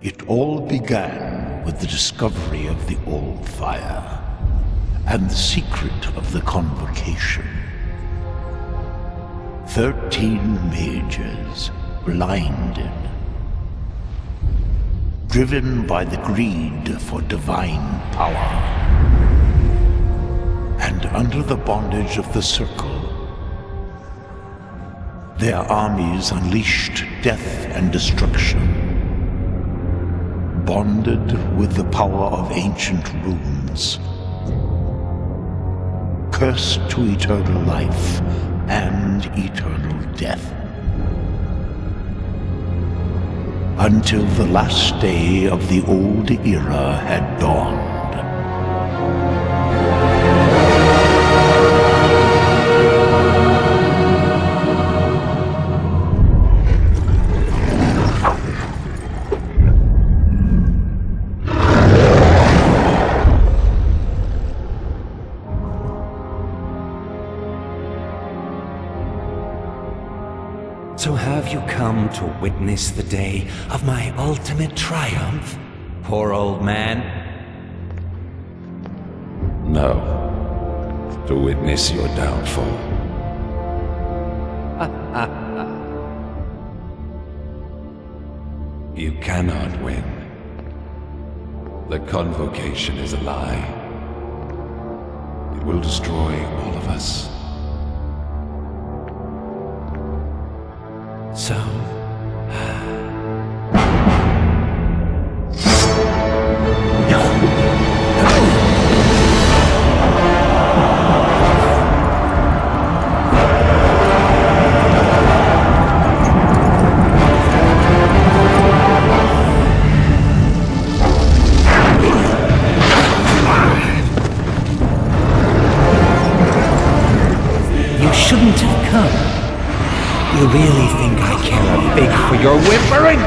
It all began with the discovery of the Old Fire and the secret of the Convocation. 13 mages, blinded, driven by the greed for divine power, and under the bondage of the Circle. Their armies unleashed death and destruction, bonded with the power of ancient runes, cursed to eternal life and eternal death. Until the last day of the old era had dawned. So have you come to witness the day of my ultimate triumph, poor old man? No. To witness your downfall. You cannot win. The Convocation is a lie. It will destroy all of us. So... You shouldn't have come. You really think I care a fig for your whimpering?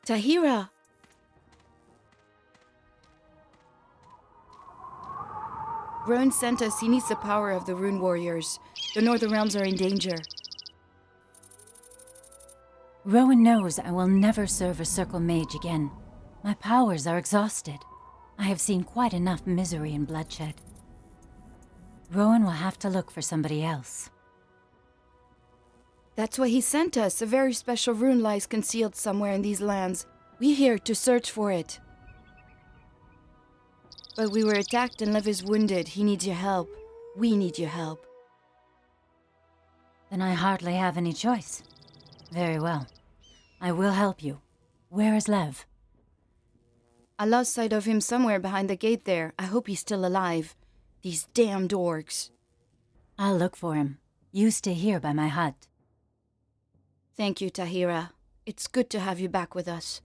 Tahira! Roan sent us. He needs the power of the Rune Warriors. The Northern Realms are in danger. Rowan knows I will never serve a Circle Mage again. My powers are exhausted. I have seen quite enough misery and bloodshed. Rowan will have to look for somebody else. That's why he sent us. A very special rune lies concealed somewhere in these lands. We're here to search for it. But we were attacked and Lev is wounded. He needs your help. We need your help. Then I hardly have any choice. Very well. I will help you. Where is Lev? I lost sight of him somewhere behind the gate there. I hope he's still alive. These damned orcs. I'll look for him. You stay here by my hut. Thank you, Tahira. It's good to have you back with us.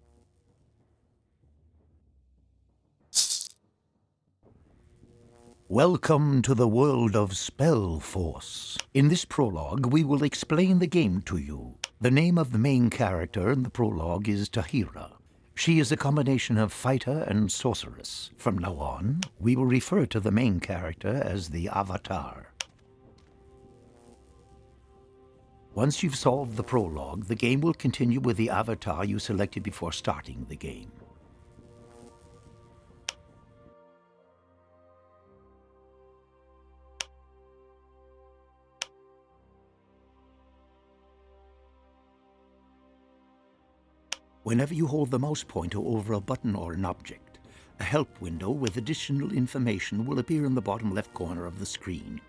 Welcome to the world of SpellForce. In this prologue, we will explain the game to you. The name of the main character in the prologue is Tahira. She is a combination of fighter and sorceress. From now on, we will refer to the main character as the Avatar. Once you've solved the prologue, the game will continue with the avatar you selected before starting the game. Whenever you hold the mouse pointer over a button or an object, a help window with additional information will appear in the bottom left corner of the screen.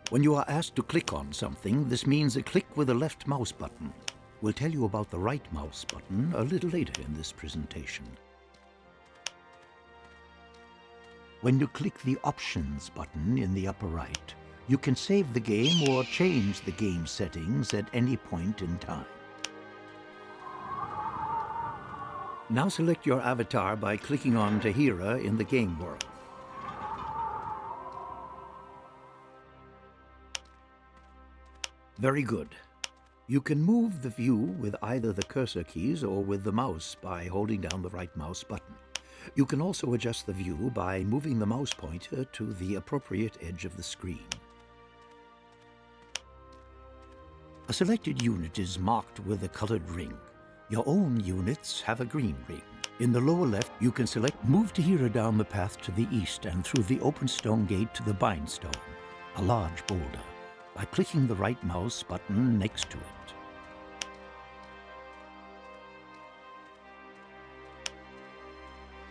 When you are asked to click on something, this means a click with the left mouse button. We'll tell you about the right mouse button a little later in this presentation. When you click the Options button in the upper right, you can save the game or change the game settings at any point in time. Now select your avatar by clicking on Tahira in the game world. Very good. You can move the view with either the cursor keys or with the mouse by holding down the right mouse button. You can also adjust the view by moving the mouse pointer to the appropriate edge of the screen. A selected unit is marked with a colored ring. Your own units have a green ring. In the lower left, you can select Move Tahira down the path to the east and through the open stone gate to the Bindstone, a large boulder, by clicking the right mouse button next to it.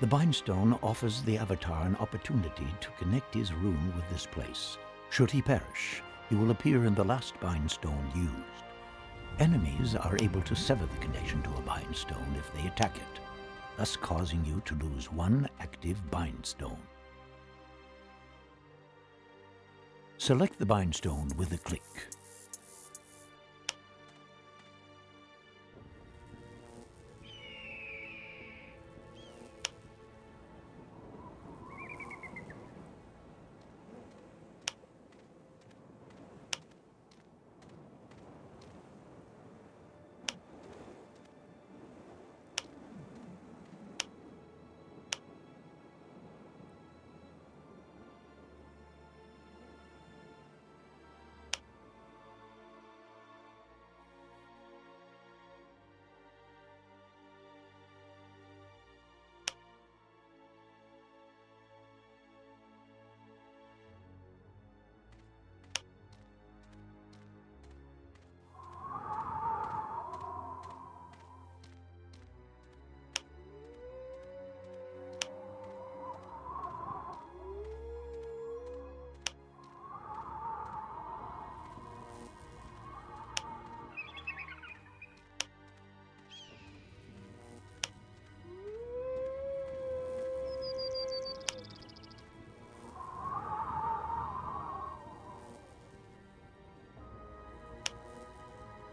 The Bindstone offers the Avatar an opportunity to connect his rune with this place. Should he perish, he will appear in the last Bindstone used. Enemies are able to sever the connection to a Bindstone if they attack it, thus causing you to lose one active Bindstone. Select the Bindstone with a click.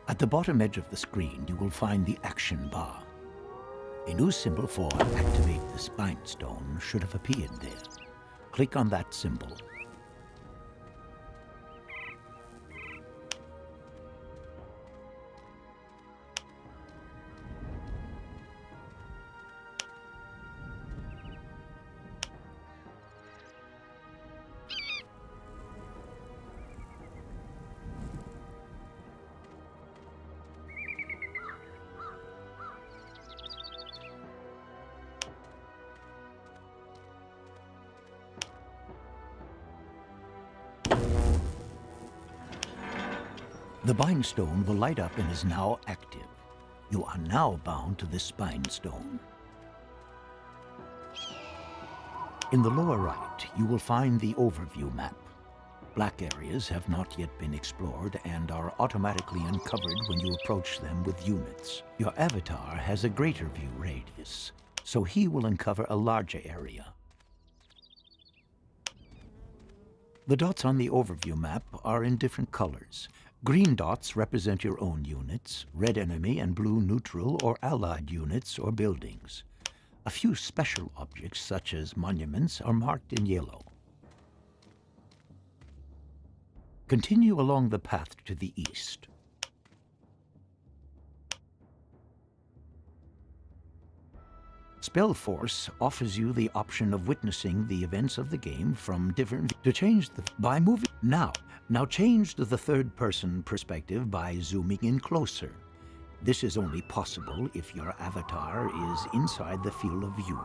At the bottom edge of the screen, you will find the Action bar. A new symbol for Activate this Bindstone should have appeared there. Click on that symbol. The Bind Stone will light up and is now active. You are now bound to this Bind Stone. In the lower right, you will find the overview map. Black areas have not yet been explored and are automatically uncovered when you approach them with units. Your avatar has a greater view radius, so he will uncover a larger area. The dots on the overview map are in different colors. Green dots represent your own units, red enemy and blue neutral or allied units or buildings. A few special objects, such as monuments, are marked in yellow. Continue along the path to the east. SpellForce offers you the option of witnessing the events of the game from different to change by moving now change to the third-person perspective by zooming in closer. This is only possible if your avatar is inside the field of view.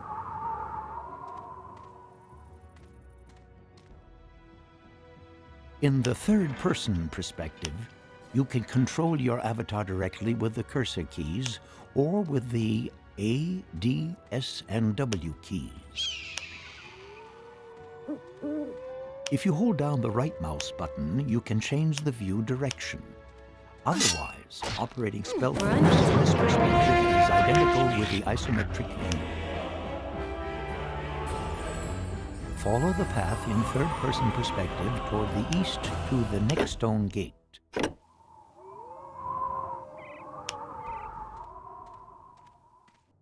In the third-person perspective, you can control your avatar directly with the cursor keys or with the A, D, S, and W keys. If you hold down the right mouse button, you can change the view direction. Otherwise, operating SpellForce in this perspective is identical with the isometric view. Follow the path in third-person perspective toward the east to the next stone gate.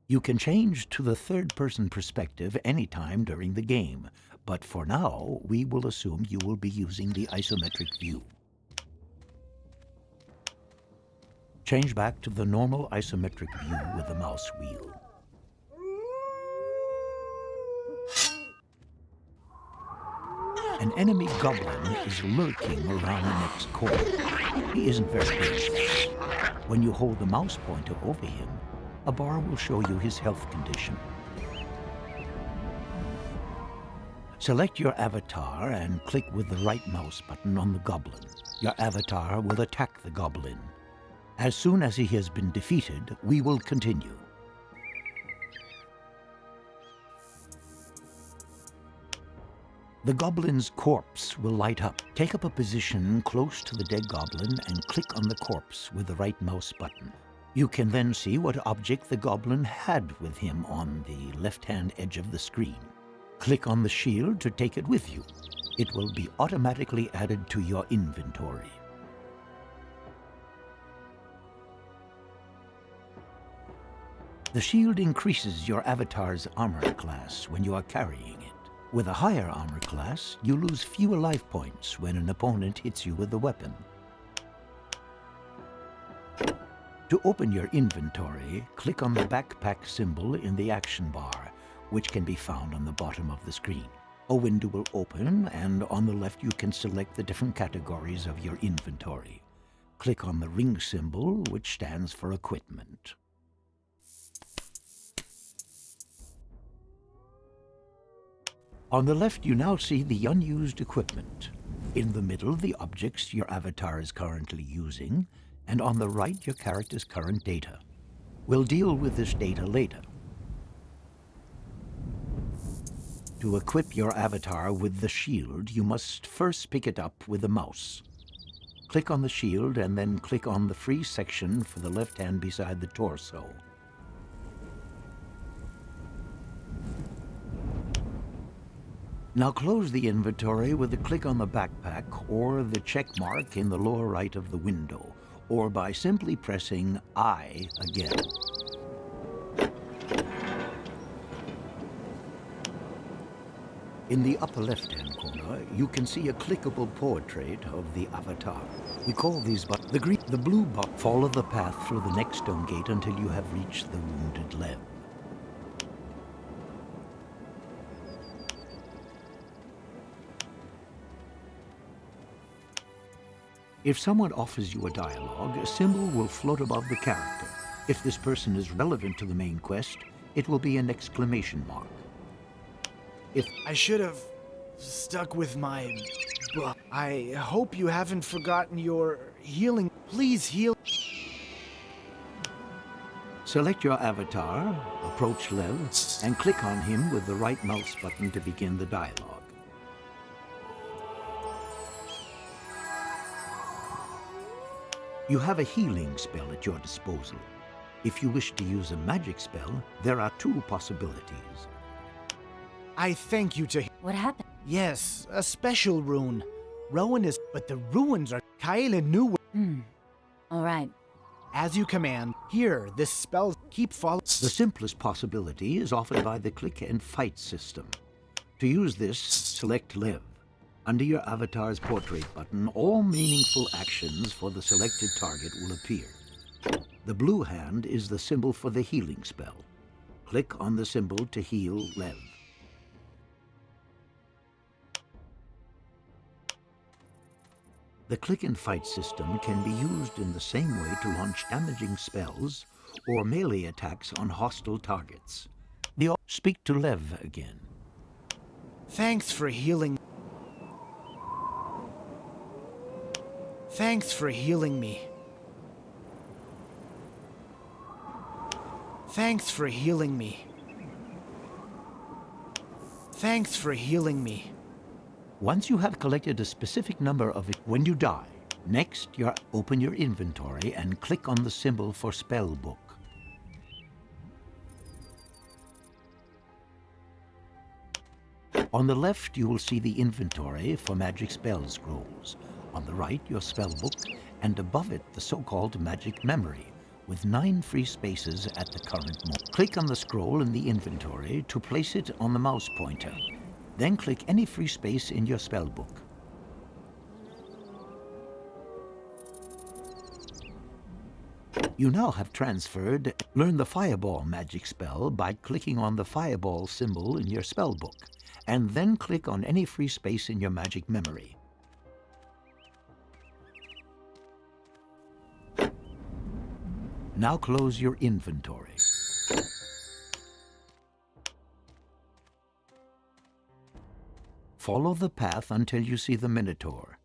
You can change to the third-person perspective anytime during the game, but for now, we will assume you will be using the isometric view. Change back to the normal isometric view with the mouse wheel. An enemy goblin is lurking around the next corner. He isn't very big. When you hold the mouse pointer over him, a bar will show you his health condition. Select your avatar and click with the right mouse button on the goblin. Your avatar will attack the goblin. As soon as he has been defeated, we will continue. The goblin's corpse will light up. Take up a position close to the dead goblin and click on the corpse with the right mouse button. You can then see what object the goblin had with him on the left-hand edge of the screen. Click on the shield to take it with you. It will be automatically added to your inventory. The shield increases your avatar's armor class when you are carrying it. With a higher armor class, you lose fewer life points when an opponent hits you with the weapon. To open your inventory, click on the backpack symbol in the action bar, which can be found on the bottom of the screen. A window will open, and on the left you can select the different categories of your inventory. Click on the ring symbol, which stands for equipment. On the left, you now see the unused equipment. In the middle, the objects your avatar is currently using, and on the right, your character's current data. We'll deal with this data later. To equip your avatar with the shield, you must first pick it up with the mouse. Click on the shield and then click on the free section for the left hand beside the torso. Now close the inventory with a click on the backpack or the check mark in the lower right of the window, or by simply pressing I again. In the upper left-hand corner, you can see a clickable portrait of the avatar. We call these the blue box. Follow the path through the next stone gate until you have reached the wounded Lev. If someone offers you a dialogue, a symbol will float above the character. If this person is relevant to the main quest, it will be an exclamation mark. I should have stuck with my book. I hope you haven't forgotten your healing. Please heal. Select your avatar, approach Lev, and click on him with the right mouse button to begin the dialogue. You have a healing spell at your disposal. If you wish to use a magic spell, there are two possibilities. I thank you to... What happened? Yes, a special rune. Rowan is... But the runes are... Kyle and New... All right. As you command. Here, this spell... Keep following... The simplest possibility is offered by the click and fight system. To use this, select Lev. Under your avatar's portrait button, all meaningful actions for the selected target will appear. The blue hand is the symbol for the healing spell. Click on the symbol to heal Lev. The click and fight system can be used in the same way to launch damaging spells or melee attacks on hostile targets. Speak to Lev again. Thanks for healing... Thanks for healing me. Thanks for healing me. Thanks for healing me. Once you have collected a specific number of it when you die, next you open your inventory and click on the symbol for Spellbook. On the left, you will see the inventory for magic spell scrolls. On the right, your spellbook, and above it, the so-called magic memory, with 9 free spaces at the current moment. Click on the scroll in the inventory to place it on the mouse pointer. Then click any free space in your spellbook. You now have transferred. Learn the Fireball magic spell by clicking on the Fireball symbol in your spellbook, and then click on any free space in your magic memory. Now close your inventory. Follow the path until you see the Minotaur.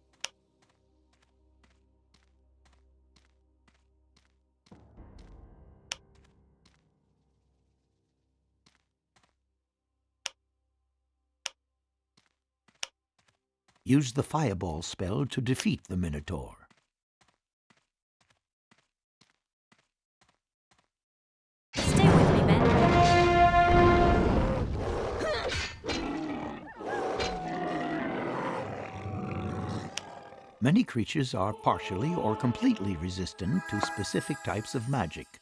Use the Fireball spell to defeat the Minotaur. Stay with me, Ben. Many creatures are partially or completely resistant to specific types of magic.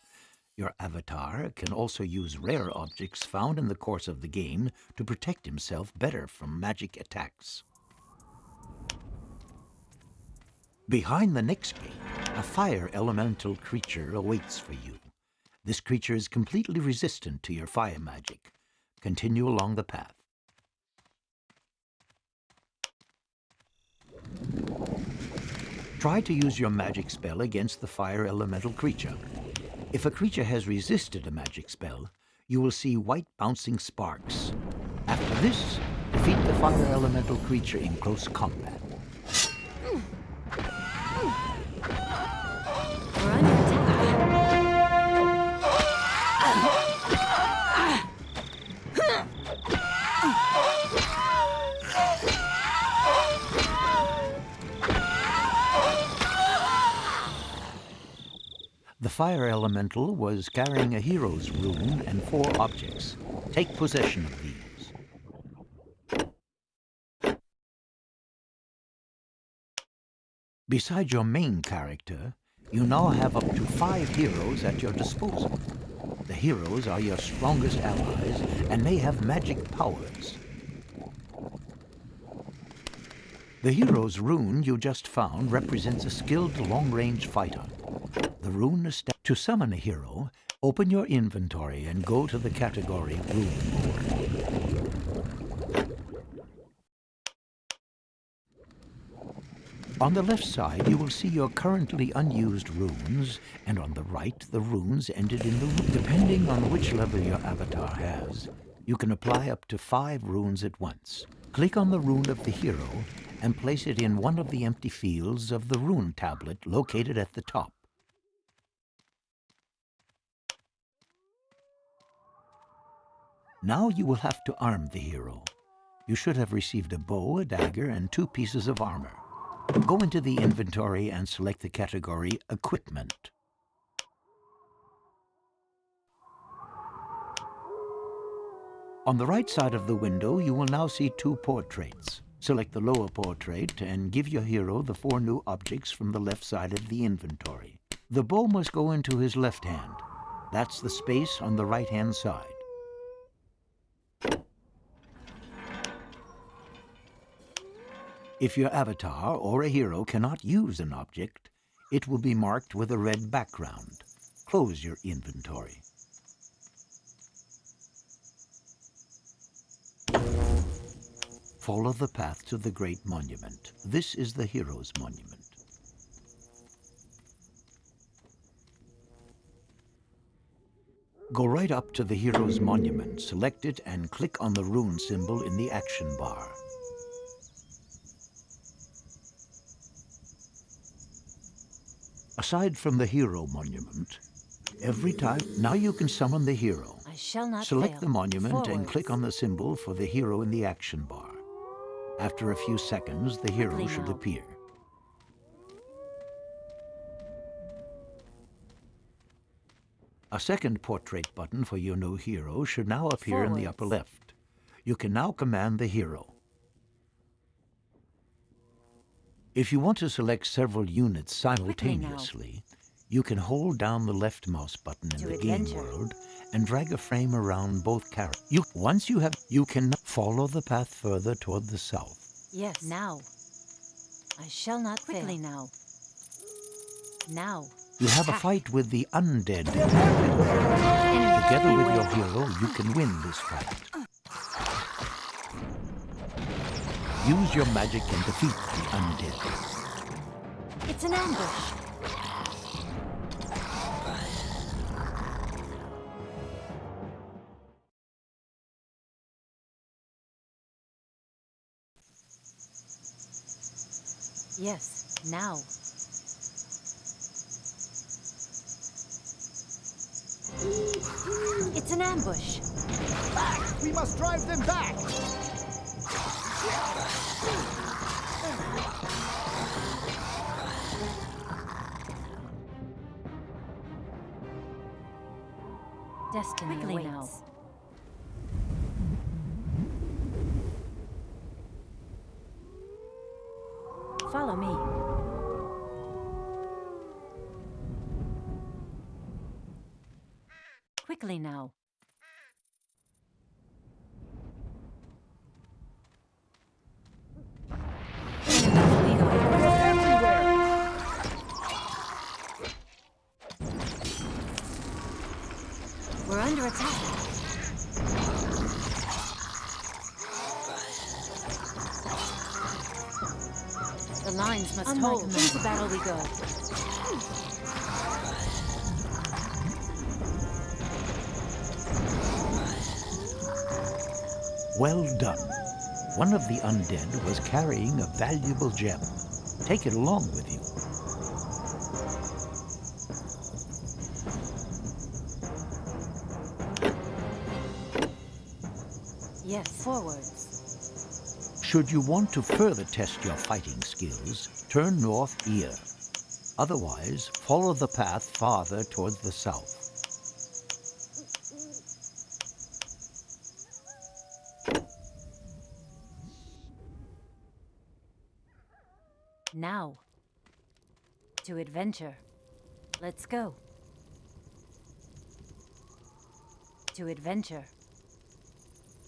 Your avatar can also use rare objects found in the course of the game to protect himself better from magic attacks. Behind the next gate, a fire elemental creature awaits for you. This creature is completely resistant to your fire magic. Continue along the path. Try to use your magic spell against the fire elemental creature. If a creature has resisted a magic spell, you will see white bouncing sparks. After this, defeat the fire elemental creature in close combat. We're under attack. The fire elemental was carrying a hero's rune and 4 objects. Take possession of these. Besides your main character, you now have up to 5 heroes at your disposal. The heroes are your strongest allies and may have magic powers. The hero's rune you just found represents a skilled long-range fighter. The rune is to summon a hero, open your inventory and go to the category Rune board. On the left side, you will see your currently unused runes, and on the right, the runes ended in the rune. Depending on which level your avatar has, you can apply up to 5 runes at once. Click on the rune of the hero and place it in one of the empty fields of the rune tablet located at the top. Now you will have to arm the hero. You should have received a bow, a dagger, and 2 pieces of armor. Go into the inventory and select the category Equipment. On the right side of the window, you will now see 2 portraits. Select the lower portrait and give your hero the 4 new objects from the left side of the inventory. The bow must go into his left hand. That's the space on the right-hand side. If your avatar or a hero cannot use an object, it will be marked with a red background. Close your inventory. Follow the path to the Great Monument. This is the Hero's Monument. Go right up to the Hero's Monument, select it, and click on the rune symbol in the action bar. Aside from the Hero Monument, every time, now you can summon the hero. I shall not Select fail. the monument and Forwards. click on the symbol for the hero in the action bar. After a few seconds, the hero Quickly should now. appear. A second portrait button for your new hero should now appear in the upper Forwards. left. You can now command the hero. If you want to select several units simultaneously, you can hold down the left mouse button in To the game adventure. world and drag a frame around both characters. Once you have, you can follow the path further toward the south. Yes. Now. I shall not quickly fail. Now. You have a Attack. fight with the undead. Enemy Together with your beware. hero, you can win this fight. Use your magic and defeat the undead. It's an ambush. Yes, now. It's an ambush. Back! We must drive them back! Destiny Quickly awaits. now. Follow me. Quickly now. We're under attack. The lines must hold. Into battle we go. Well done. One of the undead was carrying a valuable gem. Take it along with you. Yes, forwards. Should you want to further test your fighting skills, turn north here. Otherwise, follow the path farther towards the south. Now. To adventure. Let's go. To adventure.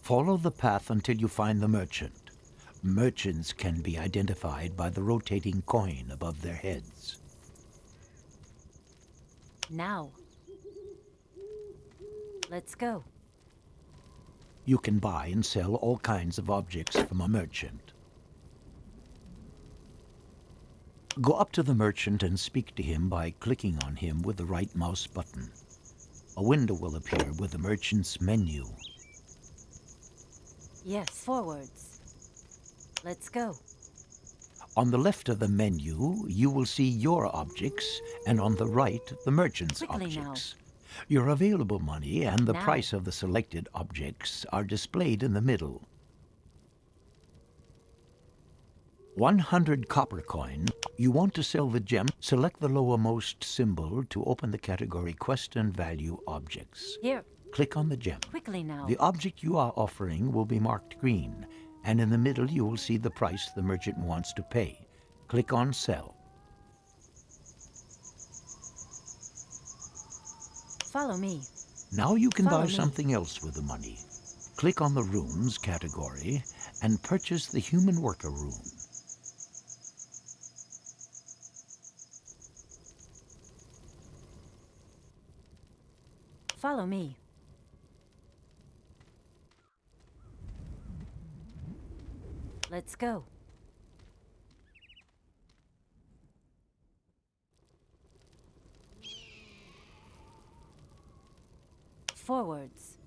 Follow the path until you find the merchant. Merchants can be identified by the rotating coin above their heads. Now. Let's go. You can buy and sell all kinds of objects from a merchant. Go up to the merchant and speak to him by clicking on him with the right mouse button. A window will appear with the merchant's menu. Yes, forwards. Let's go. On the left of the menu, you will see your objects, and on the right, the merchant's Quickly now. objects. Your available money and the Now. price of the selected objects are displayed in the middle. 100 copper coin. You want to sell the gem. Select the lowermost symbol to open the category Quest and Value Objects. Here. Click on the gem. Quickly now. The object you are offering will be marked green, and in the middle you will see the price the merchant wants to pay. Click on Sell. Follow me. Now you can Follow buy me. something else with the money. Click on the Rooms category and purchase the Human Worker Room. Follow me. Let's go. Forwards.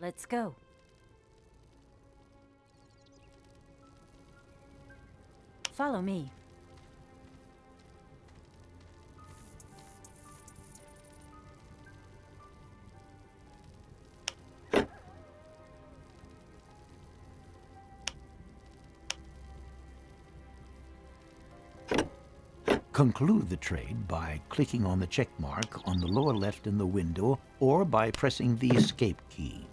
Let's go. Follow me. Conclude the trade by clicking on the check mark on the lower left in the window or by pressing the Escape key.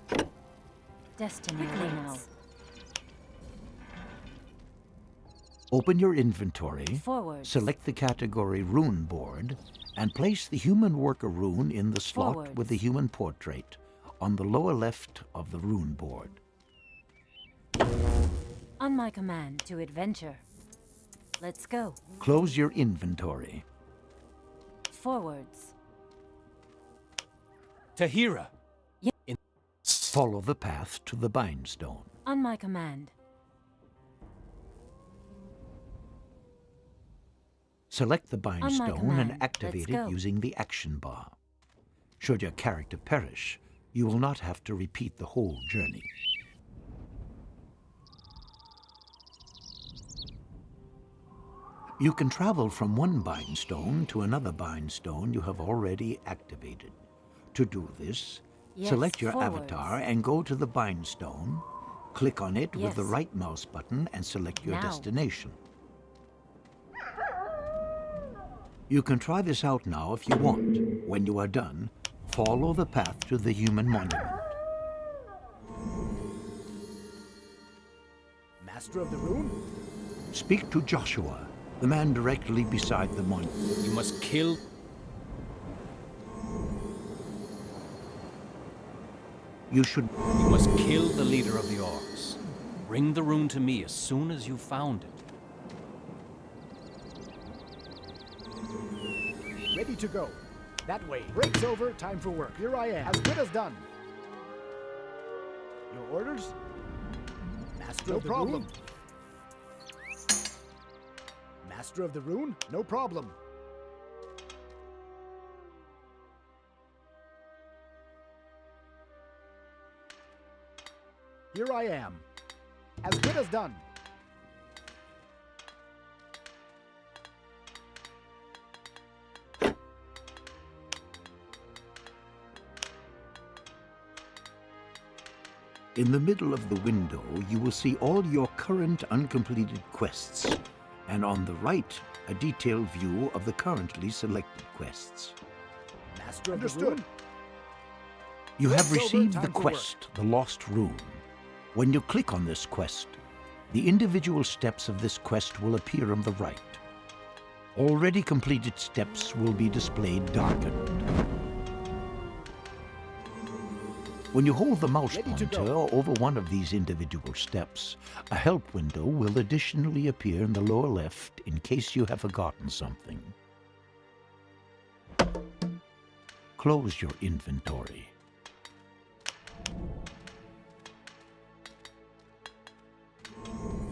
Destiny now. Open your inventory, Forwards. select the category Rune Board, and place the Human Worker rune in the slot Forwards. with the human portrait on the lower left of the rune board. On my command to adventure. Let's go. Close your inventory. Forwards. Tahira. Follow the path to the Bindstone. On my command. Select the Bindstone command. and activate Let's it go. using the action bar. Should your character perish, you will not have to repeat the whole journey. You can travel from one Bindstone to another Bindstone you have already activated. To do this, Yes, select your forwards. avatar and go to the Bindstone. Click on it with the Yes. right mouse button and select your Now. destination. You can try this out now if you want. When you are done, follow the path to the human monument. Master of the Rune? Speak to Joshua, the man directly beside the monument. You must kill. You should... You must kill the leader of the orcs. Bring the rune to me as soon as you found it. Ready to go. That way. Break's over, time for work. Here I am. As good as done. Your orders? Master of the Rune? Master of the Rune? No problem. Here I am. As good as done. In the middle of the window, you will see all your current uncompleted quests, and on the right, a detailed view of the currently selected quests. Master of the Rune? You have Break's over, received time the for work. quest, The Lost Rune. When you click on this quest, the individual steps of this quest will appear on the right. Already completed steps will be displayed darkened. When you hold the mouse Ready to pointer go. over one of these individual steps, a help window will additionally appear in the lower left in case you have forgotten something. Close your inventory.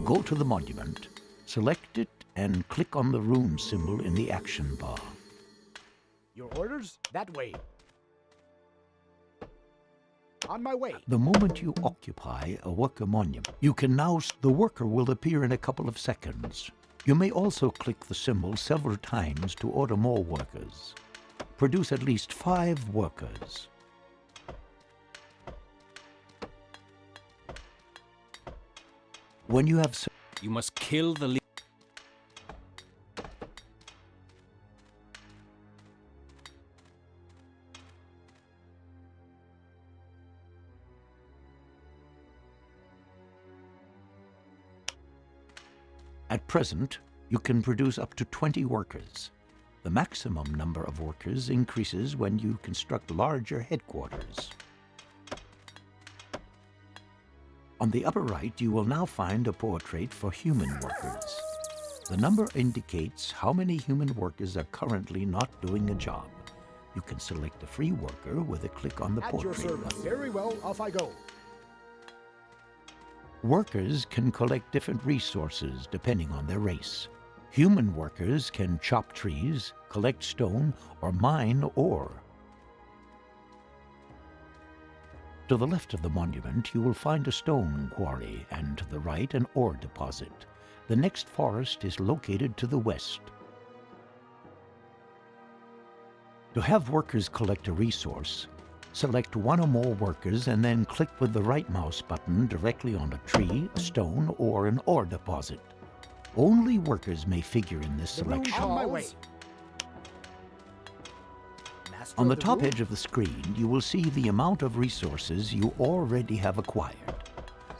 Go to the monument, select it, and click on the rune symbol in the action bar. Your orders? That way. On my way. The moment you occupy a worker monument, you can now... The worker will appear in a couple of seconds. You may also click the symbol several times to order more workers. Produce at least 5 workers. When you have... You must kill the leader. At present, you can produce up to 20 workers. The maximum number of workers increases when you construct larger headquarters. On the upper right, you will now find a portrait for human workers. The number indicates how many human workers are currently not doing a job. You can select a free worker with a click on the At your portrait service. button. Very well, off I go. Workers can collect different resources depending on their race. Human workers can chop trees, collect stone, or mine ore. To the left of the monument, you will find a stone quarry, and to the right, an ore deposit. The next forest is located to the west. To have workers collect a resource, select one or more workers and then click with the right mouse button directly on a tree, a stone, or an ore deposit. Only workers may figure in this selection. On my way. On the top edge of the screen, you will see the amount of resources you already have acquired.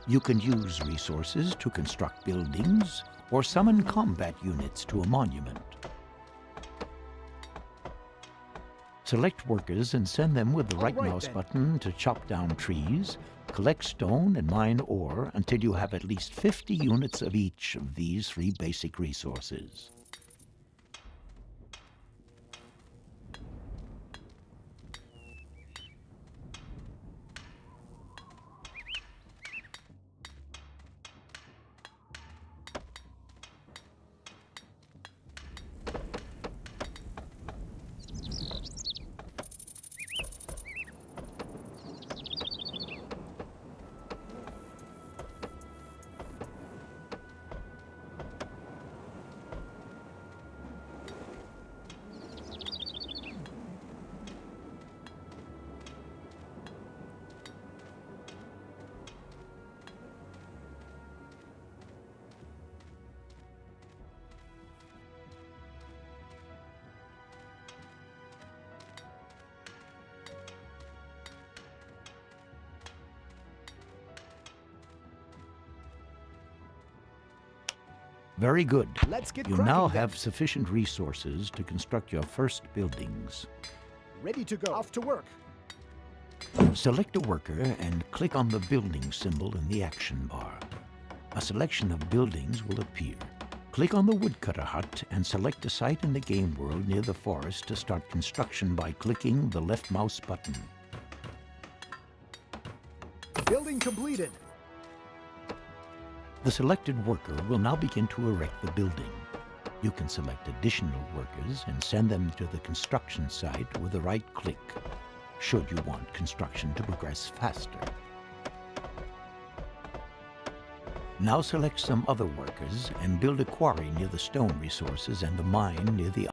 You can use resources to construct buildings or summon combat units to a monument. Select workers and send them with the right mouse button to chop down trees, collect stone and mine ore until you have at least 50 units of each of these 3 basic resources. Very good. Let's get You cracking now then. have sufficient resources to construct your first buildings. Ready to go. Off to work. Select a worker and click on the building symbol in the action bar. A selection of buildings will appear. Click on the woodcutter hut and select a site in the game world near the forest to start construction by clicking the left mouse button. Building completed. The selected worker will now begin to erect the building. You can select additional workers and send them to the construction site with a right click, should you want construction to progress faster. Now select some other workers and build a quarry near the stone resources and a mine near the